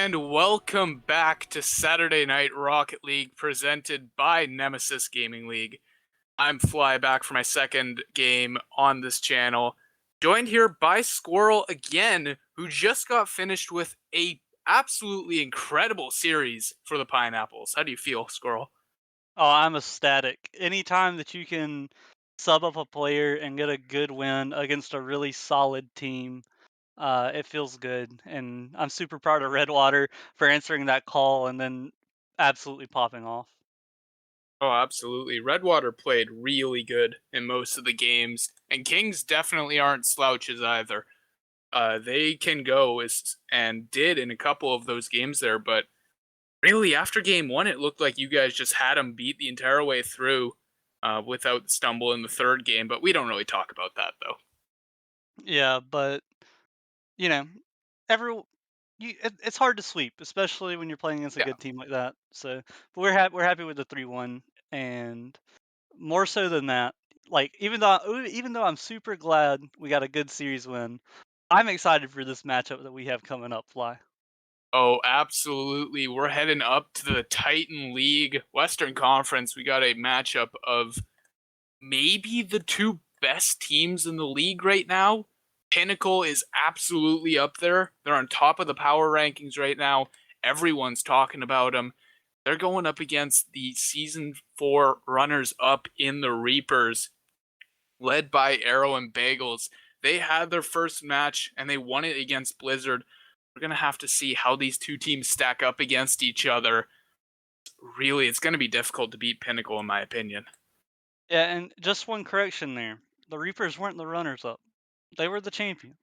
And welcome back to Saturday Night Rocket League presented by Nemesis Gaming League. I'm Fly back for my second game on this channel, joined here by Squirrel again, who just got finished with a absolutely incredible series for the Pineapples. How do you feel, Squirrel? Oh, I'm ecstatic. Anytime that you can sub up a player and get a good win against a really solid team, it feels good. And I'm super proud of Redwater for answering that call and then absolutely popping off. Oh, absolutely. Redwater played really good in most of the games, and Kings definitely aren't slouches either. They can go and did in a couple of those games there, but really after game one, it looked like you guys just had them beat the entire way through without the stumble in the third game. But we don't really talk about that though. Yeah, but you know, every it's hard to sweep, especially when you're playing against a Yeah. good team like that. So, but we're happy with the 3-1, and more so than that, like even though I'm super glad we got a good series win, I'm excited for this matchup that we have coming up, Fly. Oh, absolutely. We're heading up to the Titan League Western Conference. We got a matchup of maybe the two best teams in the league right now. Pinnacle is absolutely up there. They're on top of the power rankings right now. Everyone's talking about them. They're going up against the season 4 runners up in the Reapers, led by Arrow and Bagels. They had their first match and they won it against Blizzard. We're going to have to see how these two teams stack up against each other. Really, it's going to be difficult to beat Pinnacle, in my opinion. Yeah, and just one correction there: the Reapers weren't the runners up; they were the champions.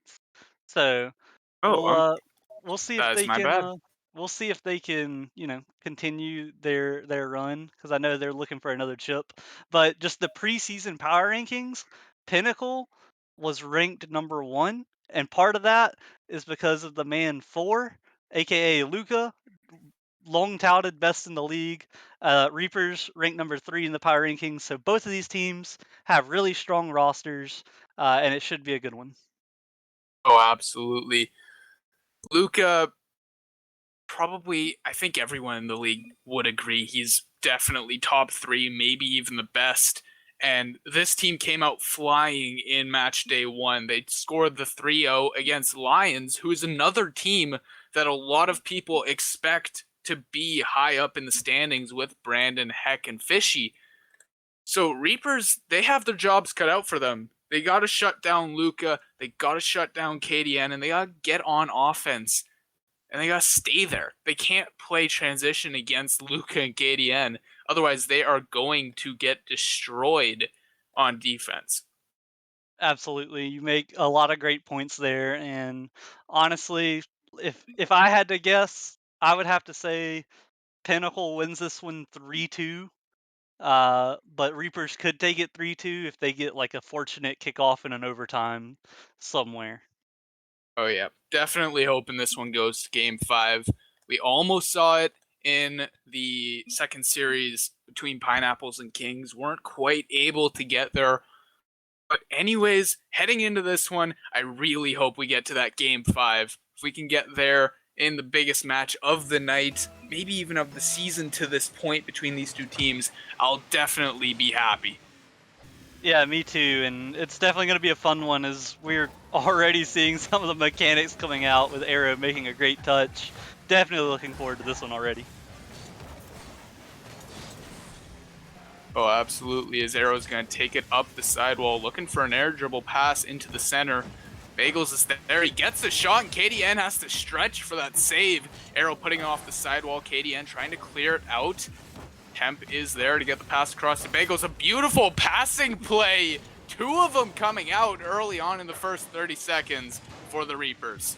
So Oh, we'll uh we'll see if that is they my can bad. continue their run, because I know they're looking for another chip. But just the preseason power rankings, Pinnacle was ranked number 1, and part of that is because of the man 4, aka Luca, long touted best in the league. Reapers ranked number 3 in the power rankings. So both of these teams have really strong rosters, and it should be a good one. Oh, absolutely. Luca, probably, I think everyone in the league would agree he's definitely top 3, maybe even the best. And this team came out flying in match day 1. They scored the 3-0 against Lions, who is another team that a lot of people expect to be high up in the standings with Brandon, Heck, and Fishy. So Reapers, they have their jobs cut out for them. They got to shut down Luca, they got to shut down KDN, and they got to get on offense. And they got to stay there. They can't play transition against Luca and KDN. Otherwise, they are going to get destroyed on defense. Absolutely. You make a lot of great points there, and honestly, if I had to guess, I would have to say Pinnacle wins this one 3-2. But Reapers could take it 3-2 if they get like a fortunate kickoff in an overtime somewhere. Oh, yeah. Definitely hoping this one goes to game 5. We almost saw it in the second series between Pineapples and Kings. Weren't quite able to get there. But anyways, heading into this one, I really hope we get to that game 5. If we can get there in the biggest match of the night, maybe even of the season to this point between these two teams, I'll definitely be happy. Yeah, me too, and it's definitely going to be a fun one, as we're already seeing some of the mechanics coming out with Arrow making a great touch. Definitely looking forward to this one already. Oh, absolutely. As Arrow's going to take it up the sidewall, looking for an air dribble pass into the center. Bagels is there. He gets the shot, and KDN has to stretch for that save. Arrow putting off the sidewall. KDN trying to clear it out. Temp is there to get the pass across to Bagels. A beautiful passing play. Two of them coming out early on in the first 30 seconds for the Reapers.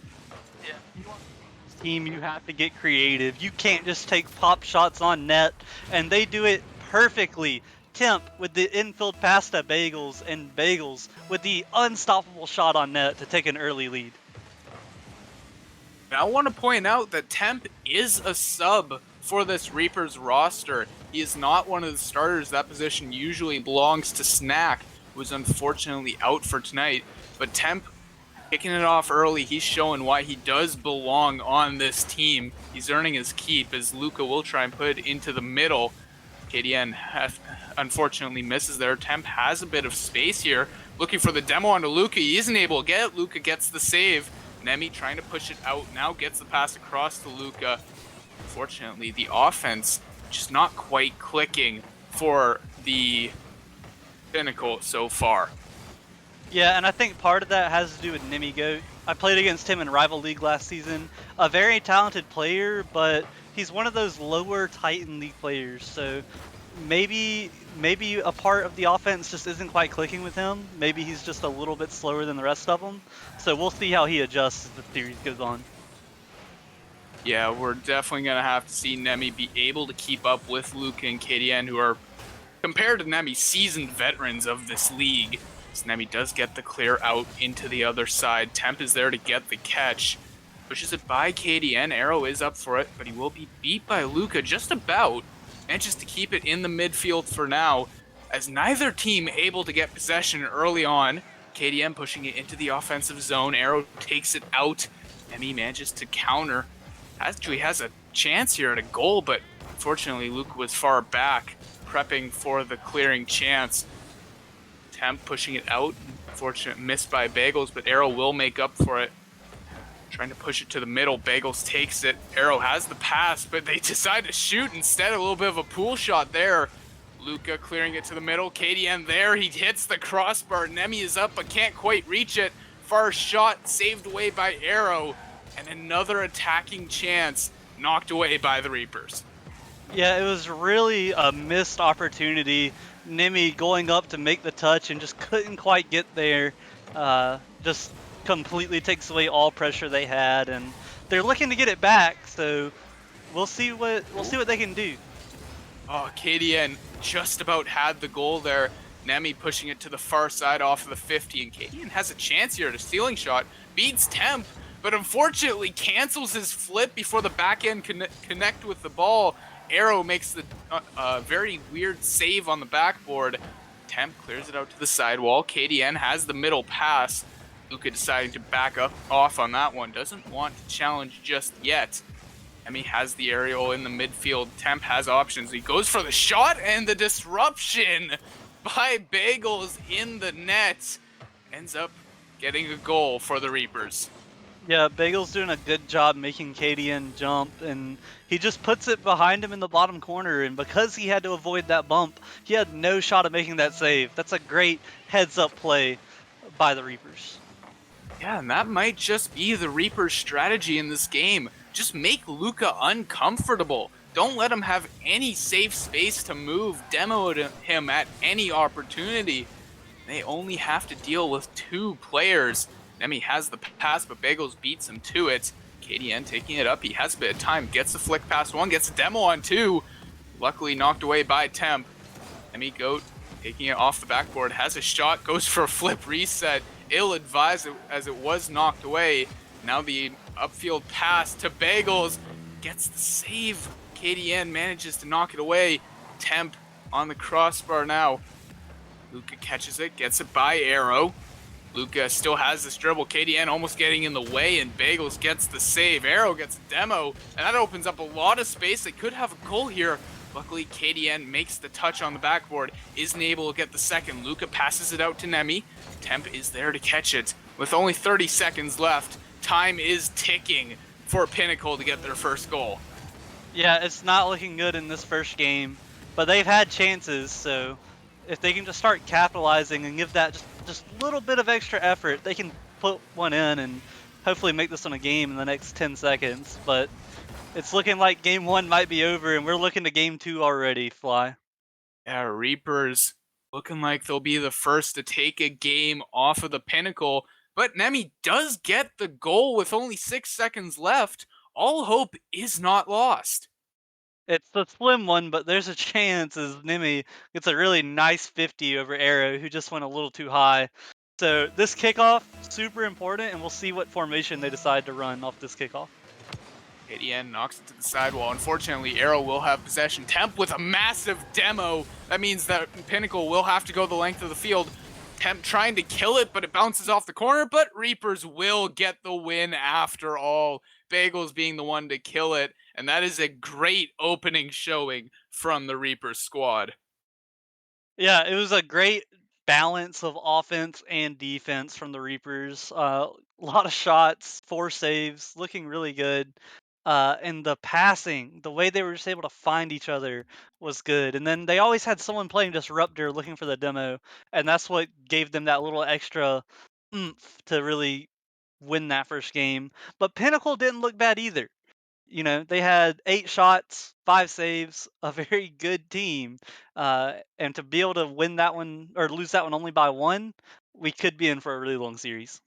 Yeah, you want this team, you have to get creative. You can't just take pop shots on net, and they do it perfectly. Temp with the infield pass to Bagels, and Bagels with the unstoppable shot on net to take an early lead. I want to point out that Temp is a sub for this Reapers roster. He is not one of the starters. That position usually belongs to Snack, who is unfortunately out for tonight. But Temp kicking it off early. He's showing why he does belong on this team. He's earning his keep as Luca will try and put it into the middle. KDN unfortunately misses there. Temp has a bit of space here. Looking for the demo onto Luca. He isn't able to get it. Luca gets the save. Nemi trying to push it out. Now gets the pass across to Luca. Unfortunately, the offense just not quite clicking for the Pinnacle so far. Yeah, and I think part of that has to do with Nemi Goat. I played against him in Rival League last season. A very talented player, but he's one of those lower Titan League players. So maybe a part of the offense just isn't quite clicking with him. Maybe he's just a little bit slower than the rest of them. So we'll see how he adjusts as the series goes on. Yeah, we're definitely going to have to see Nemi be able to keep up with Luca and KDN, who are, compared to Nemi, seasoned veterans of this league. So Nemi does get the clear out into the other side. Temp is there to get the catch. Pushes it by KDN. Arrow is up for it, but he will be beat by Luca just about. Manages to keep it in the midfield for now, as neither team able to get possession early on. KDN pushing it into the offensive zone. Arrow takes it out. Nemi manages to counter. Actually has a chance here at a goal, but unfortunately Luca was far back, prepping for the clearing chance. Temp pushing it out. Unfortunate miss by Bagels, but Arrow will make up for it. Trying to push it to the middle. Bagels takes it. Arrow has the pass, but they decide to shoot instead. A little bit of a pool shot there. Luca clearing it to the middle. KDN there. He hits the crossbar. Nemi is up, but can't quite reach it. Far shot saved away by Arrow. And another attacking chance knocked away by the Reapers. Yeah, it was really a missed opportunity. Nemi going up to make the touch and just couldn't quite get there. Just completely takes away all pressure they had, and they're looking to get it back. So we'll see what they can do. Oh, KDN just about had the goal there. Nemi pushing it to the far side off of the 50, and KDN has a chance here at a stealing shot. Beats Temp, but unfortunately cancels his flip before the back end connect with the ball. Arrow makes the very weird save on the backboard. Temp clears it out to the sidewall. KDN has the middle pass. Luca deciding to back up off on that one. Doesn't want to challenge just yet. Nemi has the aerial in the midfield. Temp has options. He goes for the shot, and the disruption by Bagels in the net ends up getting a goal for the Reapers. Yeah, Bagel's doing a good job making KDN jump, and he just puts it behind him in the bottom corner, and because he had to avoid that bump, he had no shot at making that save. That's a great heads-up play by the Reapers. Yeah, and that might just be the Reapers' strategy in this game. Just make Luca uncomfortable. Don't let him have any safe space to move. Demo him at any opportunity. They only have to deal with two players. Nemi has the pass, but Bagels beats him to it. KDN taking it up. He has a bit of time. Gets the flick past one. Gets a demo on two. Luckily knocked away by Temp. Nemi Goat taking it off the backboard. Has a shot. Goes for a flip reset. Ill-advised as it was knocked away. Now the upfield pass to Bagels. Gets the save. KDN manages to knock it away. Temp on the crossbar now. Luca catches it. Gets it by Arrow. Luca still has this dribble. KDN almost getting in the way, and Bagels gets the save. Arrow gets a demo, and that opens up a lot of space. They could have a goal here. Luckily, KDN makes the touch on the backboard, isn't able to get the second. Luca passes it out to Nemi. Temp is there to catch it. With only 30 seconds left, time is ticking for Pinnacle to get their first goal. Yeah, it's not looking good in this first game, but they've had chances, so if they can just start capitalizing and give that just a little bit of extra effort, they can put one in and hopefully make this one a game in the next 10 seconds. But it's looking like game one might be over, and we're looking to game two already, Fly. Yeah, Reapers looking like they'll be the first to take a game off of the Pinnacle. But Nemi does get the goal with only 6 seconds left. All hope is not lost. It's a slim one, but there's a chance as Nemi gets a really nice 50 over Arrow, who just went a little too high. So this kickoff, super important, and we'll see what formation they decide to run off this kickoff. KDN knocks it to the sidewall. Unfortunately, Arrow will have possession. Temp with a massive demo. That means that Pinnacle will have to go the length of the field. Temp trying to kill it, but it bounces off the corner, but Reapers will get the win after all. Bagels being the one to kill it, and that is a great opening showing from the Reapers squad. Yeah, it was a great balance of offense and defense from the Reapers. A lot of shots, 4 saves, looking really good. And the passing, the way they were just able to find each other was good. And then they always had someone playing Disruptor looking for the demo, and that's what gave them that little extra oomph to really win that first game. But Pinnacle didn't look bad either. They had 8 shots, 5 saves, a very good team. And to be able to win that one or lose that one only by one, we could be in for a really long series.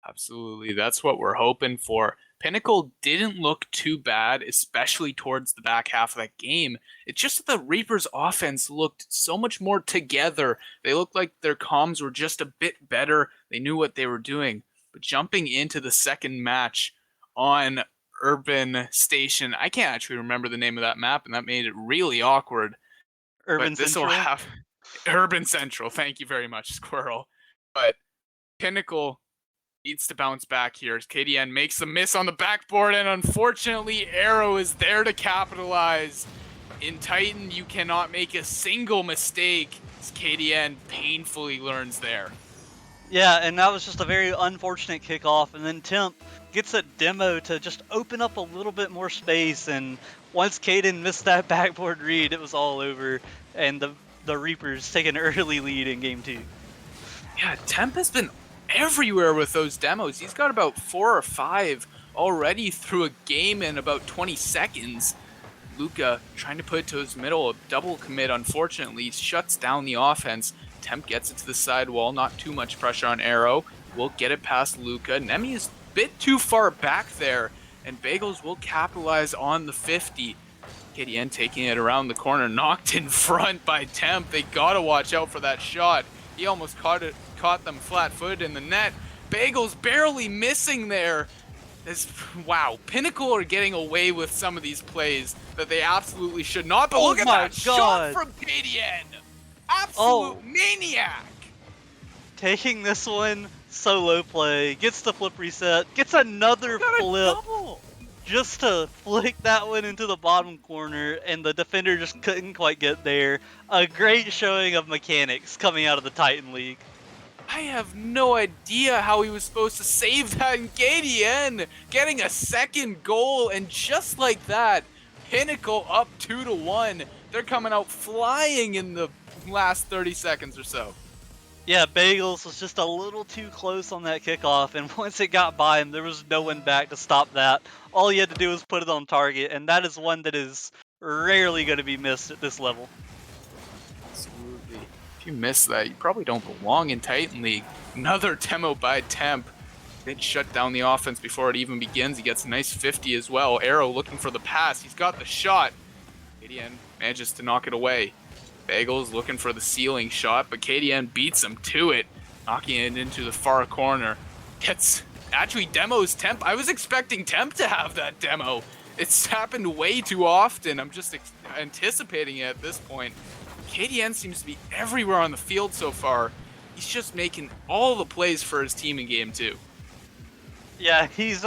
Absolutely. That's what we're hoping for. Pinnacle didn't look too bad, especially towards the back half of that game. It's just that the Reapers' offense looked so much more together. They looked like their comms were just a bit better. They knew what they were doing. But jumping into the second match on Urban Station, I can't actually remember the name of that map, and that made it really awkward. Urban But this will Central. have Urban Central. Thank you very much, Squirrel. But Pinnacle needs to bounce back here as KDN makes a miss on the backboard, and unfortunately Arrow is there to capitalize. In Titan, you cannot make a single mistake as KDN painfully learns there. Yeah, and that was just a very unfortunate kickoff, and then Temp gets a demo to just open up a little bit more space, and once Caden missed that backboard read, it was all over, and the Reapers take an early lead in game 2. Yeah, Temp has been everywhere with those demos. He's got about 4 or 5 already through a game in about 20 seconds. Luca trying to put it to his middle, a double commit, unfortunately, shuts down the offense. Temp gets it to the sidewall, not too much pressure on Arrow. Will get it past Luca. Nemi is a bit too far back there, and Bagels will capitalize on the 50. KDN taking it around the corner, knocked in front by Temp. They gotta watch out for that shot. He almost caught them flat-footed in the net. Bagels barely missing there. Wow, Pinnacle are getting away with some of these plays that they absolutely should not. But look at that shot from KDN. Absolute maniac. Taking this one, solo play, gets the flip reset, gets another flip just to flick that one into the bottom corner, and the defender just couldn't quite get there. A great showing of mechanics coming out of the Titan League. I have no idea how he was supposed to save that in KDN, getting a second goal, and just like that, Pinnacle up 2-1. They're coming out flying in the last 30 seconds or so. Yeah, Bagels was just a little too close on that kickoff, and once it got by him, there was no one back to stop that. All he had to do was put it on target, and that is one that is rarely going to be missed at this level. Absolutely. If you miss that, you probably don't belong in Titan League. Another demo by Temp. They shut down the offense before it even begins. He gets a nice 50 as well. Arrow looking for the pass. He's got the shot. KDN manages to knock it away. Bagels looking for the ceiling shot, but KDN beats him to it, knocking it into the far corner. Actually demos Temp. I was expecting Temp to have that demo. It's happened way too often. I'm just anticipating it at this point. KDN seems to be everywhere on the field so far. He's just making all the plays for his team in game 2. Yeah, he's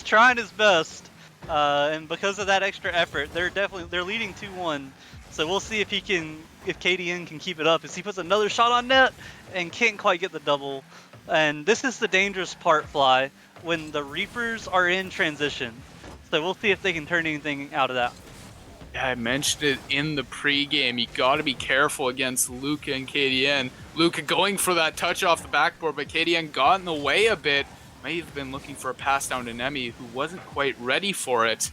trying his best, and because of that extra effort, they're leading 2-1. So we'll see if KDN can keep it up as he puts another shot on net and can't quite get the double. And this is the dangerous part, Fly, when the Reapers are in transition. So we'll see if they can turn anything out of that. Yeah, I mentioned it in the pregame. You got to be careful against Luca and KDN. Luca going for that touch off the backboard, but KDN got in the way a bit. May have been looking for a pass down to Nemi, who wasn't quite ready for it.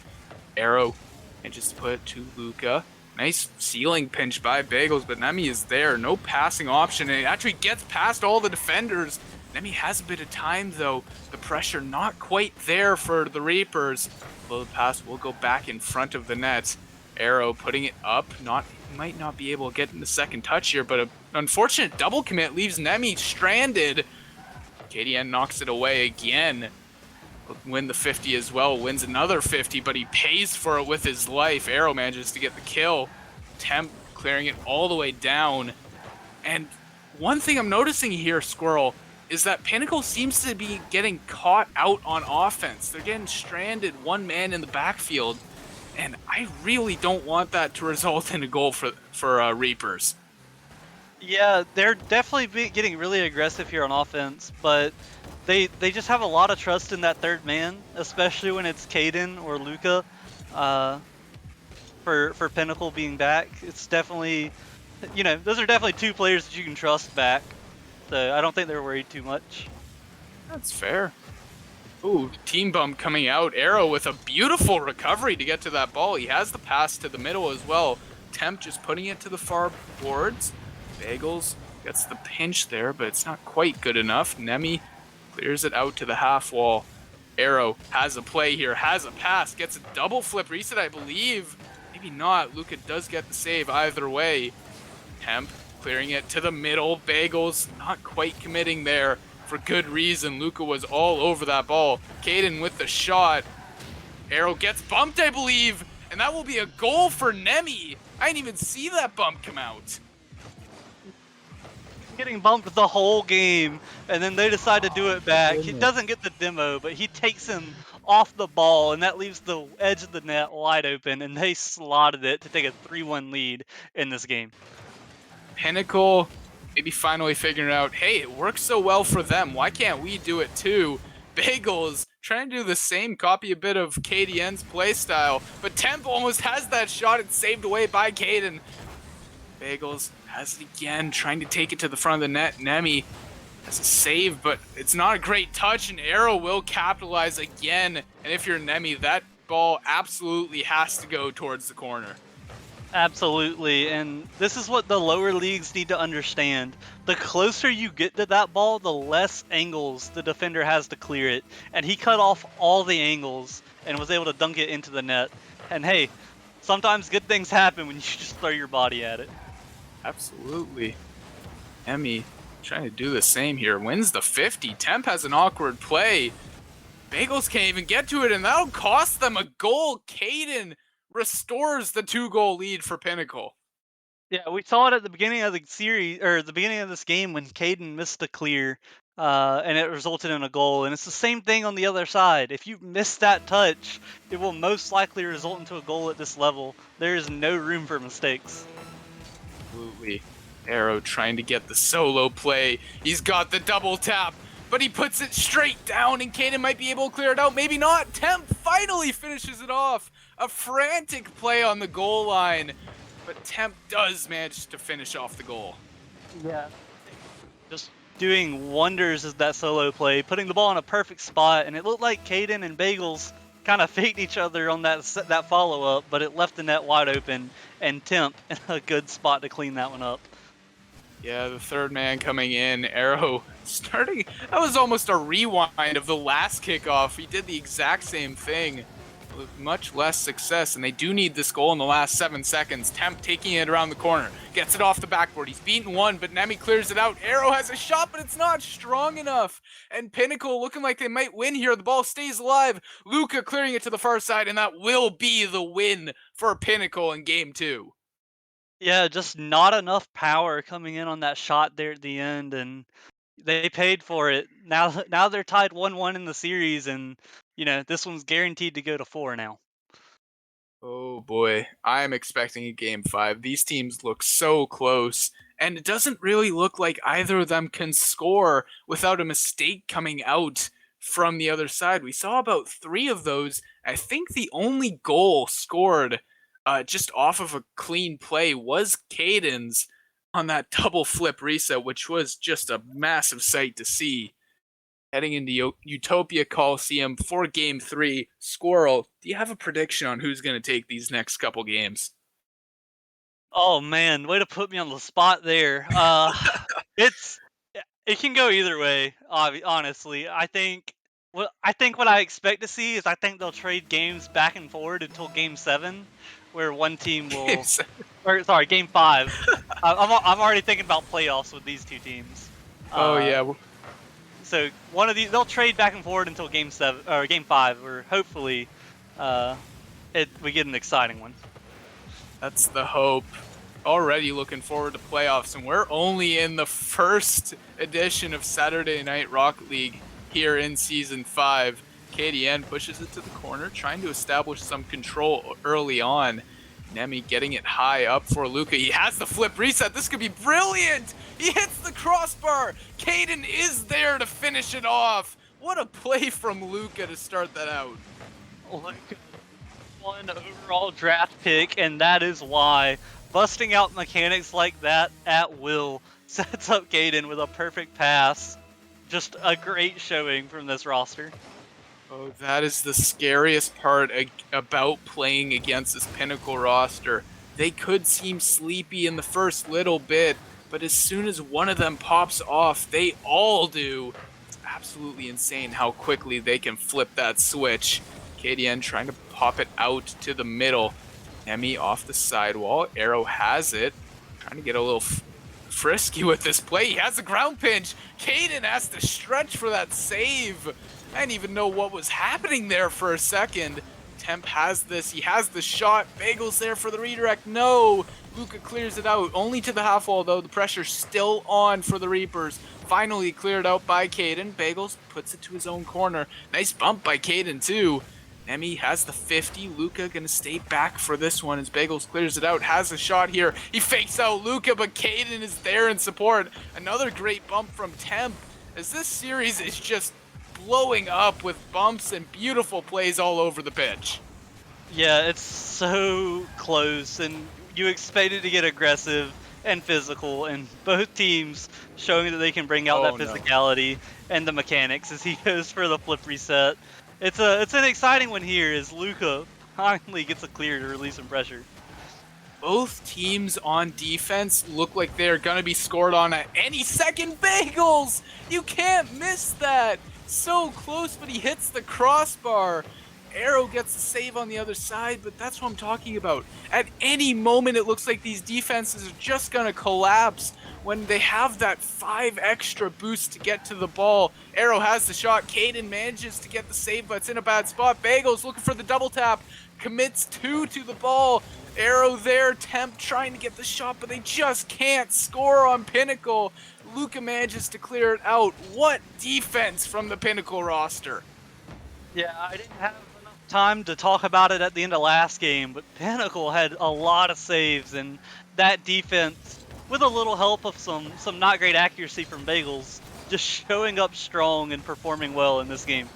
Arrow and just put it to Luca. Nice ceiling pinch by Bagels, but Nemi is there. No passing option, and it actually gets past all the defenders. Nemi has a bit of time, though. The pressure not quite there for the Reapers. Although the pass will go back in front of the net. Arrow putting it up. Might not be able to get in the second touch here, but an unfortunate double commit leaves Nemi stranded. KDN knocks it away again. Win the 50 as well, wins another 50, but he pays for it with his life. Arrow manages to get the kill. Temp clearing it all the way down. And one thing I'm noticing here, Squirrel, is that Pinnacle seems to be getting caught out on offense. They're getting stranded, one man in the backfield, and I really don't want that to result in a goal for Reapers. Yeah, they're definitely getting really aggressive here on offense, but they just have a lot of trust in that third man, especially when it's Caden or Luca. Uh, for Pinnacle being back, it's definitely, those are definitely two players that you can trust back. So I don't think they're worried too much. That's fair. Ooh, team bump coming out. Arrow with a beautiful recovery to get to that ball. He has the pass to the middle as well. Temp just putting it to the far boards. Bagels gets the pinch there, but it's not quite good enough. Nemi clears it out to the half wall. Arrow has a play here, has a pass, gets a double flip reset, I believe. Maybe not. Luca does get the save either way. Temp clearing it to the middle. Bagels not quite committing there for good reason. Luca was all over that ball. Caden with the shot. Arrow gets bumped, I believe, and that will be a goal for Nemi. I didn't even see that bump come out. Getting bumped the whole game, and then they decide to do it back. He doesn't get the demo, but he takes him off the ball, and that leaves the edge of the net wide open, and they slotted it to take a 3-1 lead in this game. Pinnacle maybe finally figuring out, hey, it works so well for them. Why can't we do it too? Bagels trying to do the same, copy a bit of KDN's playstyle, but Temp almost has that shot. It's saved away by Caden. Bagels has it again, trying to take it to the front of the net. Nemi has a save, but it's not a great touch, and Arrow will capitalize again. And if you're Nemi, that ball absolutely has to go towards the corner. Absolutely, and this is what the lower leagues need to understand. The closer you get to that ball, the less angles the defender has to clear it. And he cut off all the angles and was able to dunk it into the net. And hey, sometimes good things happen when you just throw your body at it. Absolutely. Emmy trying to do the same here. Wins the 50. Temp has an awkward play. Bagels can't even get to it, and that'll cost them a goal. Caden restores the 2-goal lead for Pinnacle. Yeah, we saw it at the beginning of the series, or the beginning of this game when Caden missed a clear, and it resulted in a goal. And it's the same thing on the other side. If you miss that touch, it will most likely result into a goal at this level. There is no room for mistakes. Absolutely. Arrow trying to get the solo play. He's got the double tap, but he puts it straight down, and Caden might be able to clear it out. Maybe not. Temp finally finishes it off. A frantic play on the goal line, but Temp does manage to finish off the goal. Yeah. Just doing wonders as that solo play, putting the ball in a perfect spot, and it looked like Caden and Bagels kind of faked each other on that follow-up, but it left the net wide open, and Temp in a good spot to clean that one up. Yeah, the third man coming in. Arrow starting. That was almost a rewind of the last kickoff. He did the exact same thing with much less success, and they do need this goal in the last 7 seconds. Temp taking it around the corner. Gets it off the backboard. He's beaten one, but Nemi clears it out. Arrow has a shot, but it's not strong enough. And Pinnacle looking like they might win here. The ball stays alive. Luca clearing it to the far side, and that will be the win for Pinnacle in game 2. Yeah, just not enough power coming in on that shot there at the end, and they paid for it. Now they're tied 1-1 in the series, and this one's guaranteed to go to 4 now. Oh boy, I'm expecting a game 5. These teams look so close, and it doesn't really look like either of them can score without a mistake coming out from the other side. We saw about 3 of those. I think the only goal scored just off of a clean play was Caden's on that double flip reset, which was just a massive sight to see. Heading into Utopia Coliseum for Game 3. Squirrel, do you have a prediction on who's going to take these next couple games? Oh man, way to put me on the spot there. It can go either way. Honestly, I think what I expect to see is I think they'll trade games back and forward until Game 7, where one team will. Or sorry, Game 5. I'm already thinking about playoffs with these two teams. Oh yeah. So one of these, they'll trade back and forward until Game 7 or Game 5, where hopefully, we get an exciting one. That's the hope. already looking forward to playoffs, and we're only in the first edition of Saturday Night Rocket League here in Season 5. KDN pushes it to the corner, trying to establish some control early on. Nemi getting it high up for Luca. He has the flip reset. This could be brilliant. He hits the crossbar. Caden is there to finish it off. What a play from Luca to start that out. Luca, one overall draft pick, and that is why busting out mechanics like that at will sets up Caden with a perfect pass. Just a great showing from this roster. Oh, that is the scariest part about playing against this Pinnacle roster. They could seem sleepy in the first little bit, but as soon as one of them pops off, they all do. It's absolutely insane how quickly they can flip that switch. KDN trying to pop it out to the middle. Nemi off the sidewall. Arrow has it. Trying to get a little frisky with this play. He has a ground pinch. Caden has to stretch for that save. I didn't even know what was happening there for a second. Temp has this. He has the shot. Bagel's there for the redirect. No. Luca clears it out. Only to the half wall, though. The pressure's still on for the Reapers. Finally cleared out by Caden. Bagels puts it to his own corner. Nice bump by Caden, too. Nemi has the 50. Luca going to stay back for this one as Bagels clears it out. Has a shot here. He fakes out Luca, but Caden is there in support. Another great bump from Temp as this series is just blowing up with bumps and beautiful plays all over the pitch. Yeah, it's so close, and you expected to get aggressive and physical, and both teams showing that they can bring out that physicality and the mechanics as he goes for the flip reset. It's an exciting one here as Luca finally gets a clear to release some pressure. Both teams on defense look like they're going to be scored on at any second. Bagels! You can't miss that! So close, but he hits the crossbar. Arrow gets the save on the other side, but that's what I'm talking about. At any moment, it looks like these defenses are just going to collapse when they have that 5 extra boost to get to the ball. Arrow has the shot. Caden manages to get the save, but it's in a bad spot. Bagels looking for the double tap. Commits 2 to the ball. Arrow there. Temp trying to get the shot, but they just can't score on Pinnacle. Luca manages to clear it out. What defense from the Pinnacle roster. Yeah, I didn't have enough time to talk about it at the end of last game, but Pinnacle had a lot of saves, and that defense, with a little help of some not great accuracy from Bagels, just showing up strong and performing well in this game.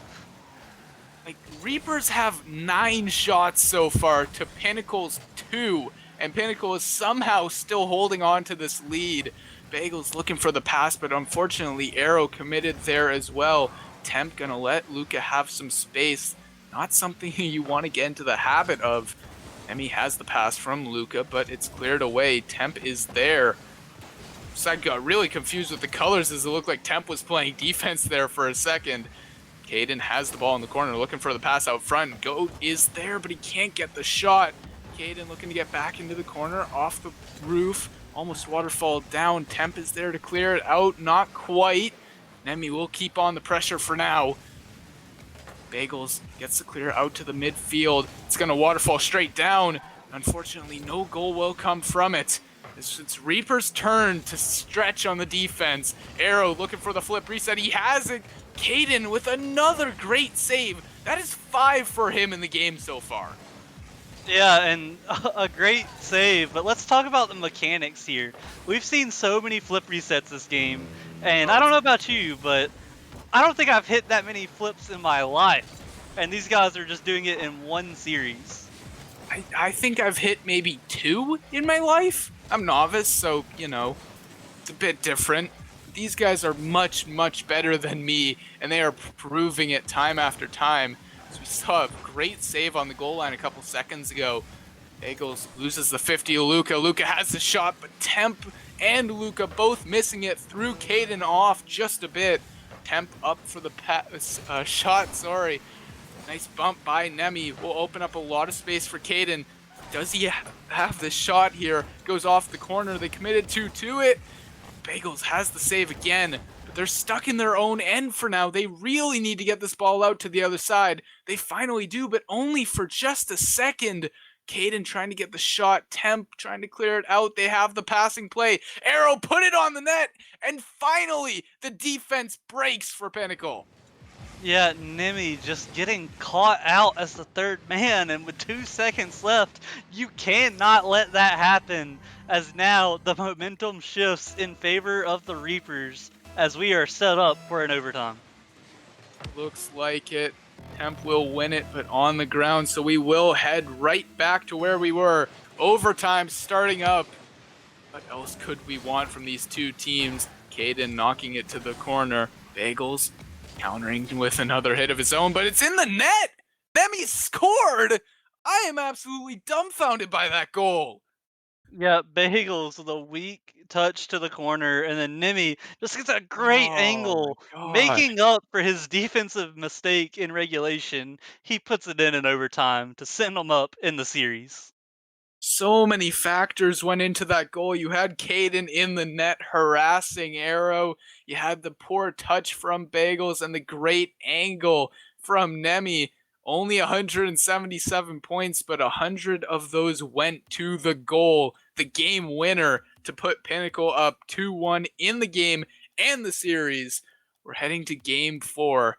Like, Reapers have 9 shots so far to Pinnacle's 2, and Pinnacle is somehow still holding on to this lead. Bagels looking for the pass, but unfortunately Arrow committed there as well. Temp gonna let Luca have some space. Not something you want to get into the habit of. Nemi has the pass from Luca, but it's cleared away. Temp is there. So I got really confused with the colors as it looked like Temp was playing defense there for a second. Caden has the ball in the corner, looking for the pass out front. Goat is there, but he can't get the shot. Caden looking to get back into the corner, off the roof. Almost waterfall down. Temp is there to clear it out. Not quite. Nemi will keep on the pressure for now. Bagels gets the clear out to the midfield. It's going to waterfall straight down. Unfortunately, no goal will come from it. It's Reaper's turn to stretch on the defense. Arrow looking for the flip reset. He has it. Caden with another great save. That is 5 for him in the game so far. Yeah, and a great save, but let's talk about the mechanics here. We've seen so many flip resets this game, and I don't know about you, but I don't think I've hit that many flips in my life, and these guys are just doing it in one series. I think I've hit maybe 2 in my life. I'm novice, so, you know, it's a bit different. These guys are much, much better than me, and they are proving it time after time. So we saw a great save on the goal line a couple seconds ago. Bagels loses the 50 to Luca. Luca has the shot, but Temp and Luca both missing it. Threw Caden off just a bit. Temp up for the shot, sorry. Nice bump by Nemi. Will open up a lot of space for Caden. Does he have the shot here? Goes off the corner. They committed 2 to it. Bagels has the save again. They're stuck in their own end for now. They really need to get this ball out to the other side. They finally do, but only for just a second. Caden trying to get the shot. Temp trying to clear it out. They have the passing play. Arrow put it on the net. And finally, the defense breaks for Pinnacle. Yeah, Nemi just getting caught out as the third man, and with 2 seconds left, you cannot let that happen, as now the momentum shifts in favor of the Reapers as we are set up for an overtime. Looks like it. Temp will win it, but on the ground, so we will head right back to where we were. Overtime starting up. What else could we want from these two teams? Caden knocking it to the corner. Bagels countering with another hit of his own, but it's in the net! Nemi scored! I am absolutely dumbfounded by that goal. Yeah, Bagels with a weak touch to the corner, and then Nemi just gets a great Oh my angle, god. making up for his defensive mistake in regulation. He puts it in overtime to send them up in the series. So many factors went into that goal. You had Caden in the net harassing Arrow. You had the poor touch from Bagels and the great angle from Nemi. Only 177 points, but 100 of those went to the goal. The game winner to put Pinnacle up 2-1 in the game and the series. We're heading to game 4.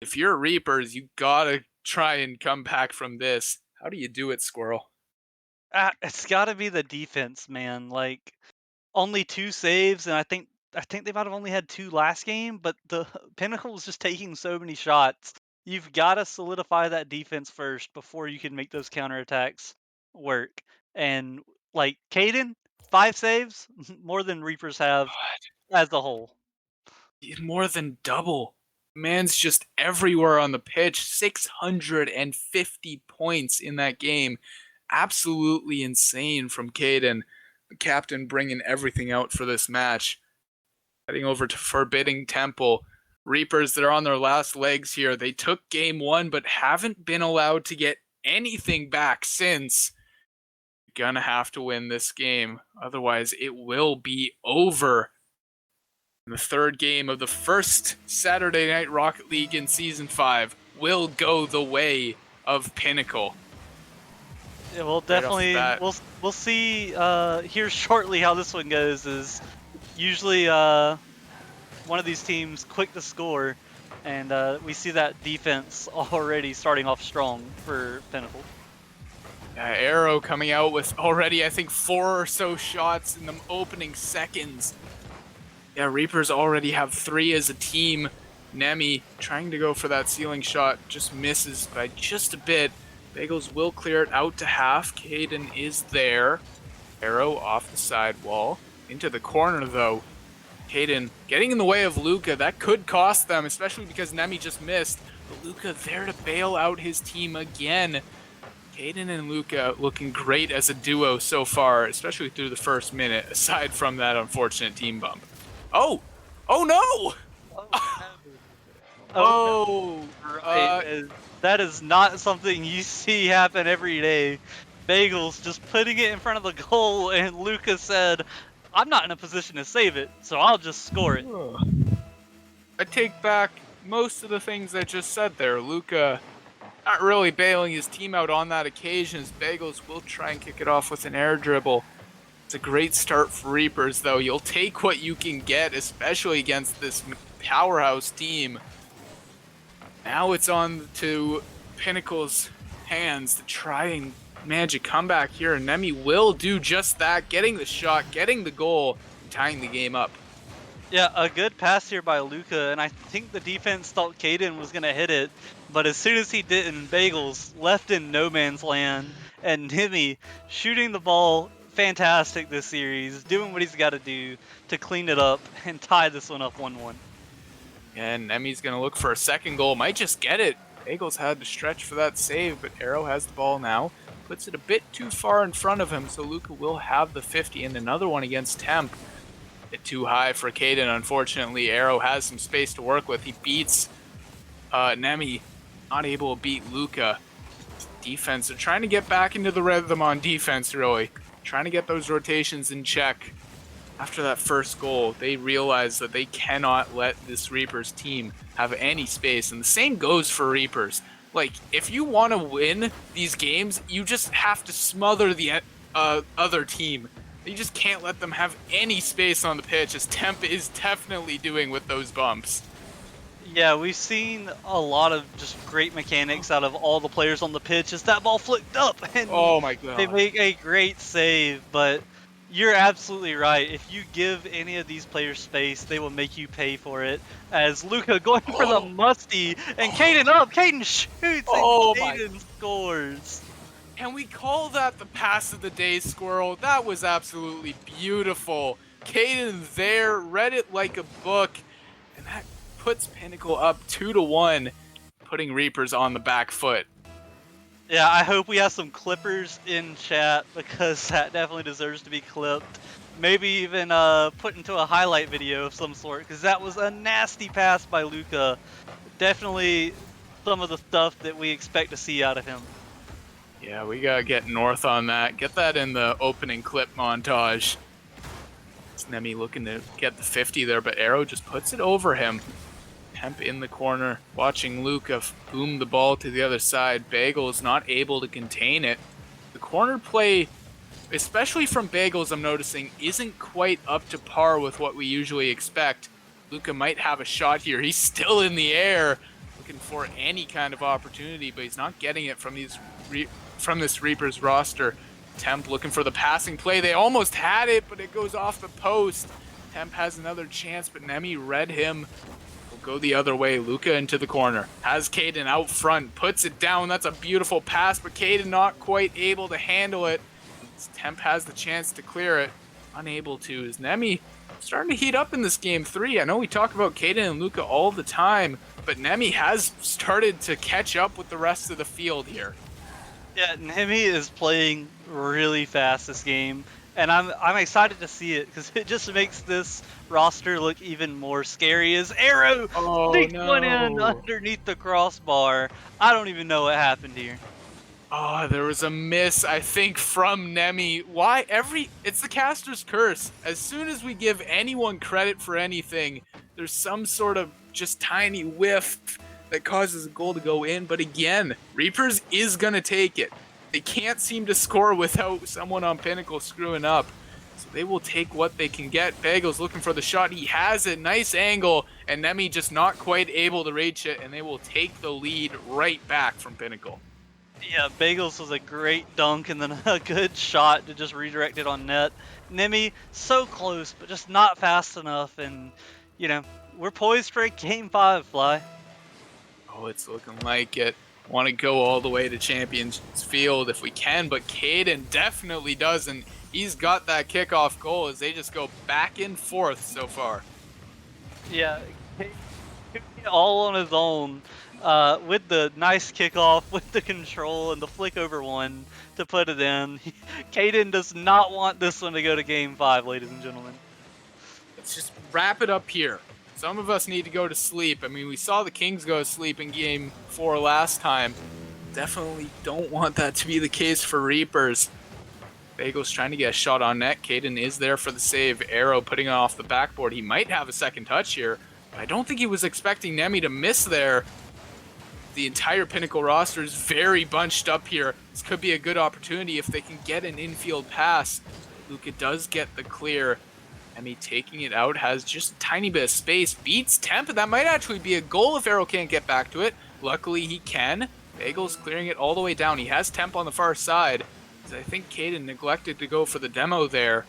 If you're Reapers, you gotta try and come back from this. How do you do it, Squirrel? It's got to be the defense, man. Like only 2 saves, and I think they might have only had 2 last game, but the Pinnacle was just taking so many shots. You've got to solidify that defense first before you can make those counterattacks work. And like Caden, 5 saves, more than Reapers have as a whole. More than double. Man's just everywhere on the pitch. 650 points in that game. Absolutely insane from Caden. The captain bringing everything out for this match. Heading over to Forbidding Temple. Reapers that are on their last legs here. They took game 1 but haven't been allowed to get anything back since. You're gonna have to win this game. Otherwise, it will be over. The third game of the first Saturday Night Rocket League in Season 5 will go the way of Pinnacle. Yeah, we'll Right off the definitely bat. we'll see here shortly how this one goes. Is usually one of these teams quick to score, and we see that defense already starting off strong for Pinnacle. Arrow coming out with already, I think, 4 or so shots in the opening seconds. Yeah, Reapers already have 3 as a team. Nemi trying to go for that ceiling shot, just misses by just a bit. Bagels will clear it out to half. Caden is there. Arrow off the side wall. Into the corner, though. Caden getting in the way of Luca. That could cost them, especially because Nemi just missed. But Luca there to bail out his team again. Caden and Luca looking great as a duo so far, especially through the first minute, aside from that unfortunate team bump. Oh! Oh no! Oh! Right. That is not something you see happen every day. Bagels just putting it in front of the goal, and Luca said, "I'm not in a position to save it, so I'll just score it." I take back most of the things I just said there. Luca not really bailing his team out on that occasion, as Bagels will try and kick it off with an air dribble. It's a great start for Reapers, though. You'll take what you can get, especially against this powerhouse team. Now it's on to Pinnacle's hands to try and manage a comeback here, and Nemi will do just that, getting the shot, getting the goal, tying the game up. Yeah, a good pass here by Luca, and I think the defense thought Caden was going to hit it, but as soon as he didn't, Bagels left in no man's land, and Nemi shooting the ball fantastic this series, doing what he's got to do to clean it up and tie this one up 1-1. And Nemi's going to look for a second goal, might just get it. Bagels had to stretch for that save, but Arrow has the ball now. Puts it a bit too far in front of him, so Luca will have the 50, and another one against Temp. Bit too high for Caden, unfortunately. Arrow has some space to work with. He beats Nemi, not able to beat Luca. Defense, they're trying to get back into the rhythm on defense, really. Trying to get those rotations in check. After that first goal, they realize that they cannot let this Reapers team have any space, and the same goes for Reapers. Like, if you want to win these games, you just have to smother the other team. You just can't let them have any space on the pitch, as Temp is definitely doing with those bumps. Yeah, we've seen a lot of just great mechanics out of all the players on the pitch as that ball flicked up and Oh my they god. make a great save, but you're absolutely right. If you give any of these players space, they will make you pay for it. As Luca going for the Oh, musty and Caden up, Caden shoots and oh my. Caden scores. Can we call that the pass of the day, Squirrel? That was absolutely beautiful. Caden there read it like a book, and that puts Pinnacle up 2-1, putting Reapers on the back foot. Yeah, I hope we have some clippers in chat because that definitely deserves to be clipped. Maybe even put into a highlight video of some sort because that was a nasty pass by Luca. Definitely some of the stuff that we expect to see out of him. Yeah, we gotta get north on that. Get that in the opening clip montage. It's Nemi looking to get the 50 there, but Arrow just puts it over him. Temp in the corner, watching Luca boom the ball to the other side. Bagel is not able to contain it. The corner play, especially from Bagels, I'm noticing, isn't quite up to par with what we usually expect. Luca might have a shot here. He's still in the air, looking for any kind of opportunity, but he's not getting it from this Reapers roster. Temp looking for the passing play. They almost had it, but it goes off the post. Temp has another chance, but Nemi read him. Will go the other way. Luca into the corner. Has Caden out front. Puts it down. That's a beautiful pass, but Caden not quite able to handle it. Temp has the chance to clear it. Unable to. Is Nemi starting to heat up in this game 3? I know we talk about Caden and Luca all the time, but Nemi has started to catch up with the rest of the field here. Yeah, Nemi is playing really fast this game, and I'm excited to see it because it just makes this roster look even more scary. As Arrow Oh sneaks one in no. underneath the crossbar. I don't even know what happened here. Oh, there was a miss, I think, from Nemi. Why it's the caster's curse. As soon as we give anyone credit for anything, there's some sort of just tiny whiff that causes a goal to go in. But again, Reapers is gonna take it. They can't seem to score without someone on Pinnacle screwing up. So they will take what they can get. Bagel's looking for the shot. He has it. Nice angle. And Nemi just not quite able to reach it. And they will take the lead right back from Pinnacle. Yeah, Bagels was a great dunk and then a good shot to just redirect it on net. Nemi, so close, but just not fast enough. And, we're poised for a game 5, Fly. Oh, it's looking like it. Want to go all the way to Champions Field if we can, but Caden definitely doesn't. He's got that kickoff goal as they just go back and forth so far. Yeah, all on his own. With the nice kickoff, with the control and the flick over one to put it in. Caden does not want this one to go to game 5, ladies and gentlemen. Let's just wrap it up here. Some of us need to go to sleep. I mean, we saw the Kings go to sleep in game 4 last time. Definitely don't want that to be the case for Reapers. Bagel's trying to get a shot on net. Caden is there for the save. Arrow putting it off the backboard. He might have a second touch here, but I don't think he was expecting Nemi to miss there. The entire Pinnacle roster is very bunched up here. This could be a good opportunity if they can get an infield pass. Luca does get the clear. Nemi taking it out, has just a tiny bit of space. Beats Temp, and that might actually be a goal if Arrow can't get back to it. Luckily, he can. Bagel's clearing it all the way down. He has Temp on the far side. I think Caden neglected to go for the demo there.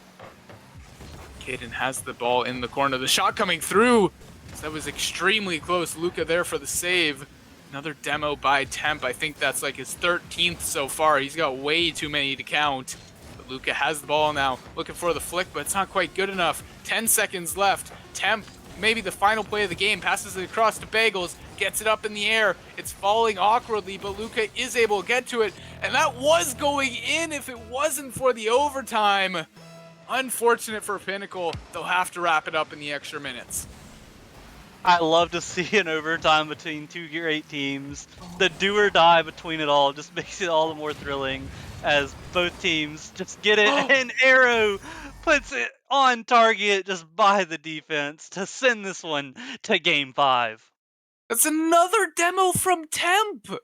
Caden has the ball in the corner. The shot coming through. That was extremely close. Luca there for the save. Another demo by Temp. I think that's like his 13th so far. He's got way too many to count. But Luca has the ball now. Looking for the flick, but it's not quite good enough. 10 seconds left. Temp, maybe the final play of the game, passes it across to Bagels. Gets it up in the air. It's falling awkwardly, but Luca is able to get to it. And that was going in if it wasn't for the overtime. Unfortunate for Pinnacle. They'll have to wrap it up in the extra minutes. I love to see an overtime between two great teams. The do or die between it all just makes it all the more thrilling as both teams just get it and Arrow puts it on target just by the defense to send this one to game 5. That's another demo from Temp.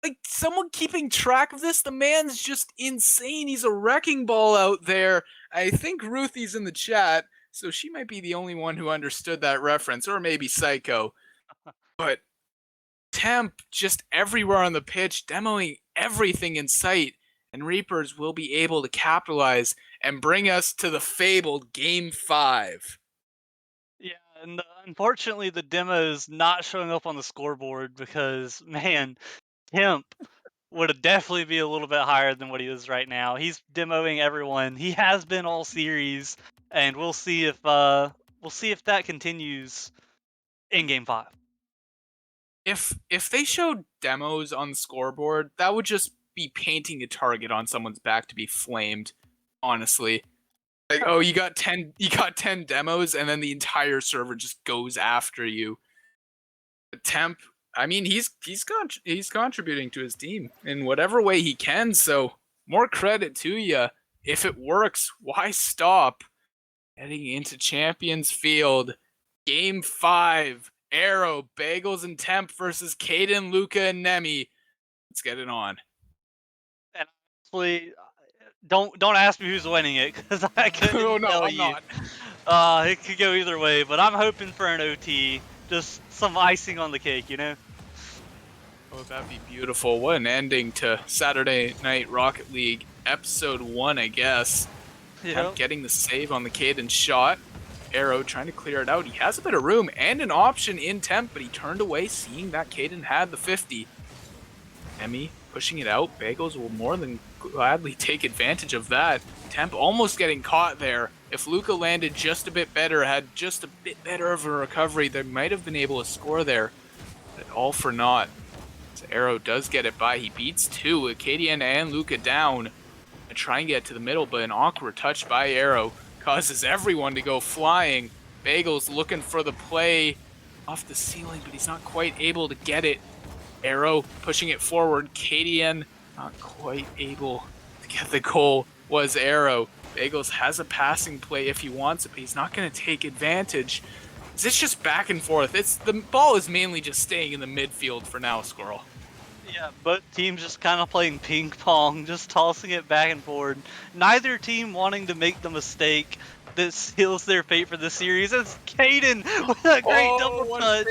Like, someone keeping track of this? The man's just insane. He's a wrecking ball out there. I think Ruthie's in the chat, so she might be the only one who understood that reference, or maybe Psycho. But Temp just everywhere on the pitch, demoing everything in sight, and Reapers will be able to capitalize and bring us to the fabled Game 5. Yeah, and unfortunately, the demo's not showing up on the scoreboard because, man, Temp would have definitely be a little bit higher than what he is right now. He's demoing everyone. He has been all series, and we'll see if that continues in Game 5. If they showed demos on the scoreboard, that would just be painting a target on someone's back to be flamed, honestly. Like, oh, you got 10 demos, and then the entire server just goes after you. Temp, I mean, he's contributing to his team in whatever way he can. So more credit to you. If it works, why stop? Heading into Champions Field, Game 5, Arrow, Bagels, and Temp versus Caden, Luca, and Nemi. Let's get it on. And honestly, don't ask me who's winning it because I couldn't Oh no, tell I'm you. not. It could go either way, but I'm hoping for an OT, just some icing on the cake, you know. Oh, that'd be beautiful. What an ending to Saturday Night Rocket League Episode 1, I guess. Yep. Getting the save on the Caden shot. Arrow trying to clear it out. He has a bit of room and an option in Temp, but he turned away seeing that Caden had the 50. Emmy pushing it out. Bagels will more than gladly take advantage of that. Temp almost getting caught there. If Luca landed just a bit better, had just a bit better of a recovery, they might have been able to score there. But all for naught. So Arrow does get it by. He beats two. Acadian and Luca down. And try and get to the middle, but an awkward touch by Arrow causes everyone to go flying. Bagels looking for the play off the ceiling, but he's not quite able to get it. Arrow pushing it forward. Cadian not quite able to get the goal. Was Arrow. Bagels has a passing play if he wants it, but he's not going to take advantage. It's just back and forth. The ball is mainly just staying in the midfield for now, Squirrel. Yeah, both teams just kind of playing ping pong, just tossing it back and forward. Neither team wanting to make the mistake that seals their fate for the series. It's Caden with a great double touch,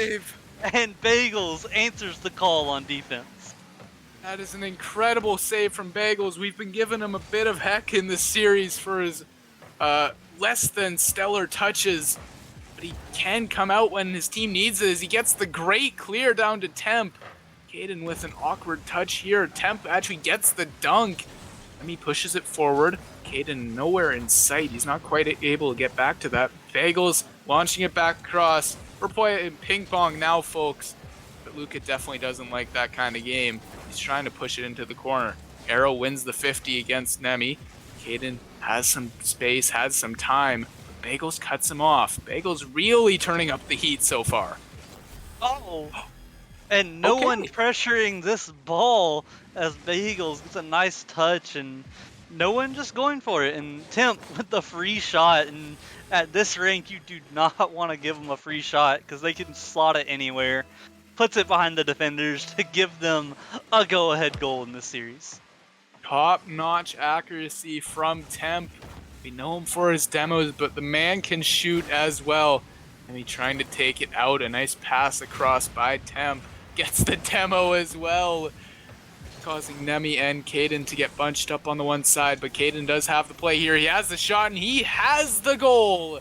and Bagels answers the call on defense. That is an incredible save from Bagels. We've been giving him a bit of heck in this series for his less than stellar touches, but he can come out when his team needs it as he gets the great clear down to Temp. Caden with an awkward touch here. Temp actually gets the dunk. And he pushes it forward. Caden nowhere in sight. He's not quite able to get back to that. Bagels launching it back across. We're playing ping pong now, folks. But Luca definitely doesn't like that kind of game. He's trying to push it into the corner. Arrow wins the 50 against Nemi. Caden has some space, has some time. But Bagels cuts him off. Bagels really turning up the heat so far. Oh. And no one pressuring this ball as Bagels gets a nice touch and no one just going for it. And Temp with the free shot. And at this rank, you do not want to give them a free shot because they can slot it anywhere. Puts it behind the defenders to give them a go-ahead goal in this series. Top-notch accuracy from Temp. We know him for his demos, but the man can shoot as well. And he's trying to take it out. A nice pass across by Temp. Gets the demo as well, causing Nemi and Caden to get bunched up on the one side, but Caden does have the play here. He has the shot, and he has the goal.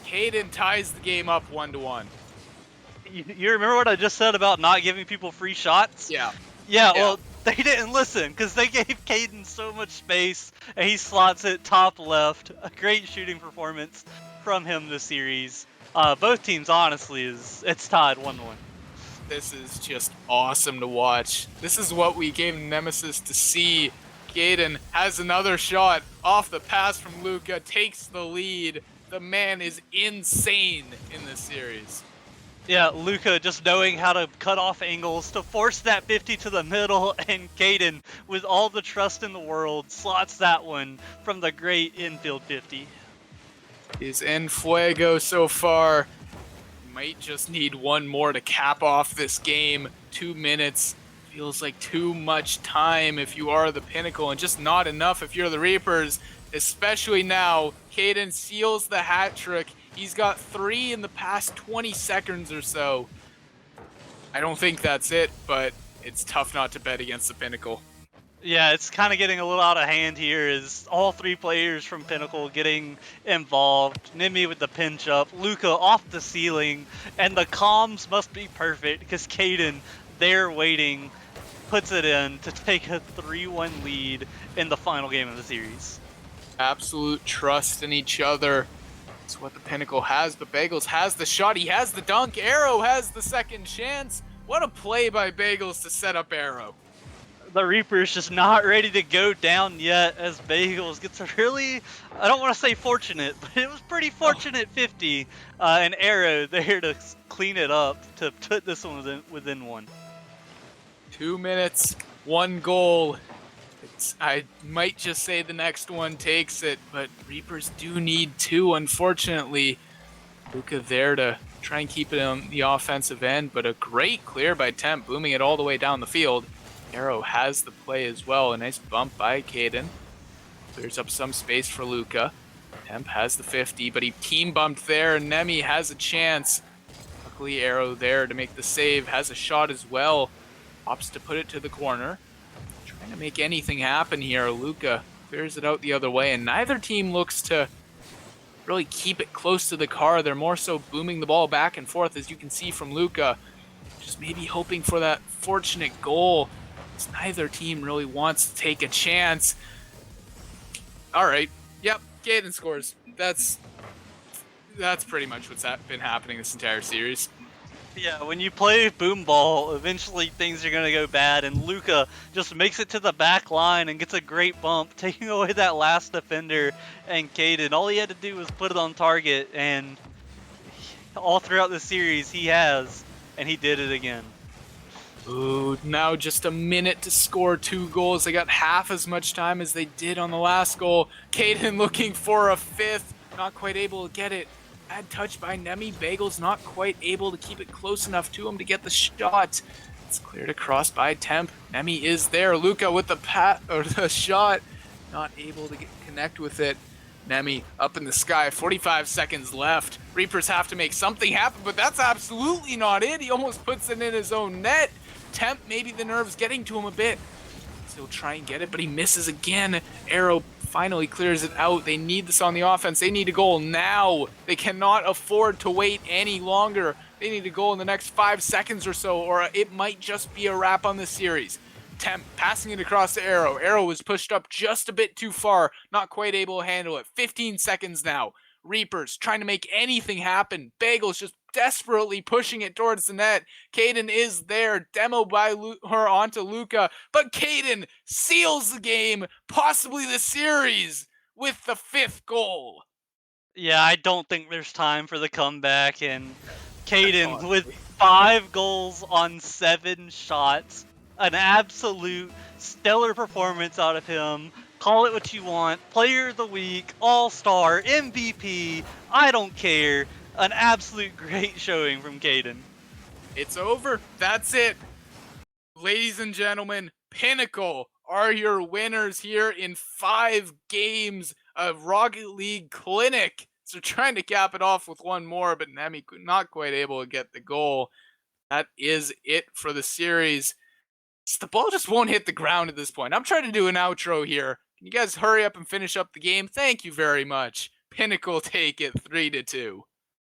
Caden ties the game up 1-1. You remember what I just said about not giving people free shots? Yeah. Well, they didn't listen because they gave Caden so much space, and he slots it top left. A great shooting performance from him this series. Both teams, honestly, it's tied 1-1. This is just awesome to watch. This is what we gave Nemesis to see. Caden has another shot off the pass from Luca, takes the lead. The man is insane in this series. Yeah, Luca just knowing how to cut off angles to force that 50 to the middle, and Caden, with all the trust in the world, slots that one from the great infield 50. He's en fuego so far. Might just need one more to cap off this game. 2 minutes. If feels like too much time if you are the Pinnacle and just not enough if you're the Reapers, especially now. Caden seals the hat trick. He's got 3 in the past 20 seconds or so. I don't think that's it, but it's tough not to bet against the Pinnacle. Yeah, it's kind of getting a little out of hand here. Is all 3 players from Pinnacle getting involved? Nimi with the pinch up, Luca off the ceiling, and the comms must be perfect because Caden, there waiting, puts it in to take a 3-1 lead in the final game of the series. Absolute trust in each other. That's what the Pinnacle has, but Bagels has the shot. He has the dunk. Arrow has the second chance. What a play by Bagels to set up Arrow. The Reaper's just not ready to go down yet as Bagels gets a really, I don't want to say fortunate, but it was pretty fortunate 50. An Arrow there to clean it up to put this one within 1. 2 minutes, 1 goal. I might just say the next one takes it, but Reapers do need 2, unfortunately. Luca there to try and keep it on the offensive end, but a great clear by Temp, booming it all the way down the field. Arrow has the play as well. A nice bump by Caden. Clears up some space for Luca. Temp has the 50, but he team bumped there, and Nemi has a chance. Luckily, Arrow there to make the save, has a shot as well. Opts to put it to the corner. Trying to make anything happen here. Luca clears it out the other way, and neither team looks to really keep it close to the car. They're more so booming the ball back and forth, as you can see from Luca. Just maybe hoping for that fortunate goal. Neither team really wants to take a chance. All right. Yep. Caden scores. That's pretty much what's been happening this entire series. Yeah, when you play boom ball, eventually things are going to go bad, and Luca just makes it to the back line and gets a great bump, taking away that last defender. And Caden, all he had to do was put it on target, and all throughout the series he has, and he did it again. Ooh, now just a minute to score 2 goals. They got half as much time as they did on the last goal. Caden looking for a 5th, not quite able to get it. Bad touch by Nemi. Bagels not quite able to keep it close enough to him to get the shot. It's cleared across by Temp. Nemi is there. Luca with the shot, not able to connect with it. Nemi up in the sky, 45 seconds left. Reapers have to make something happen, but that's absolutely not it. He almost puts it in his own net. Temp, maybe the nerves getting to him a bit. He'll try and get it, but he misses again. Arrow finally clears it out. They need this on the offense. They need a goal now. They cannot afford to wait any longer. They need a goal in the next 5 seconds or so, or it might just be a wrap on the series. Temp passing it across to Arrow. Arrow was pushed up just a bit too far, not quite able to handle it. 15 seconds now. Reapers trying to make anything happen. Bagels just desperately pushing it towards the net. Caden is there, demo by her onto Luca, but Caden seals the game, possibly the series, with the 5th goal. Yeah, I don't think there's time for the comeback, and Caden with 5 goals on 7 shots. An absolute stellar performance out of him. Call it what you want. Player of the week, all-star, MVP, I don't care. An absolute great showing from Caden. It's over. That's it. Ladies and gentlemen, Pinnacle are your winners here in 5 games of Rocket League Clinic. So trying to cap it off with one more, but Nemi not quite able to get the goal. That is it for the series. The ball just won't hit the ground at this point. I'm trying to do an outro here. Can you guys hurry up and finish up the game? Thank you very much. Pinnacle take it 3-2.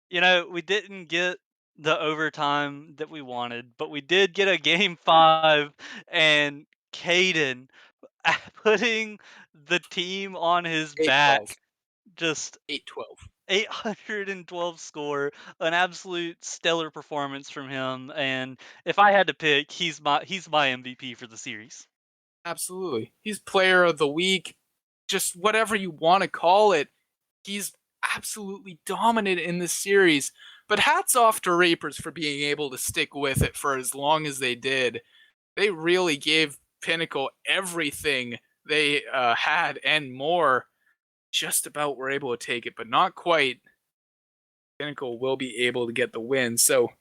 You know, we didn't get the overtime that we wanted, but we did get a game 5, and Caden putting the team on his 8-12. back. Just 8-12. 812 score, an absolute stellar performance from him, and if I had to pick, he's my MVP for the series. Absolutely. He's player of the week. Just whatever you want to call it. He's absolutely dominant in this series. But hats off to Reapers for being able to stick with it for as long as they did. They really gave Pinnacle everything they had and more. Just about were able to take it, but not quite. Pinnacle will be able to get the win. So,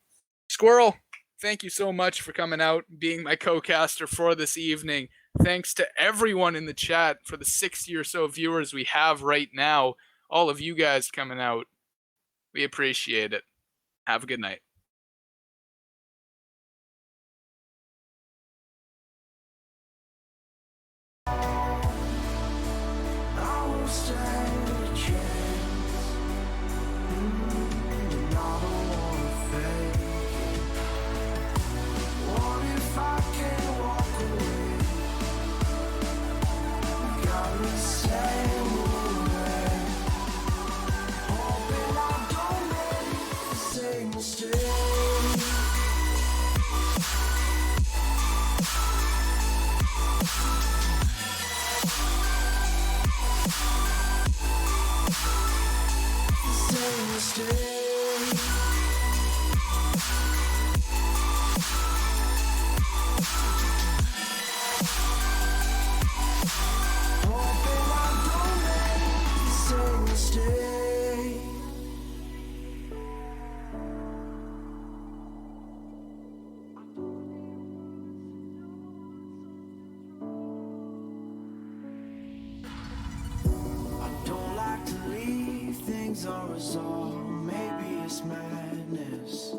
Squirrel, thank you so much for coming out and being my co-caster for this evening. Thanks to everyone in the chat for the 60 or so viewers we have right now. All of you guys coming out. We appreciate it. Have a good night. I won't stand a chance. And I don't wanna fake it. What if I can't walk away? Got me staying away. Hoping I don't make the same mistake. Same mistake. Hoping I don't make the same mistake. I don't like to leave things unresolved. Maybe it's madness.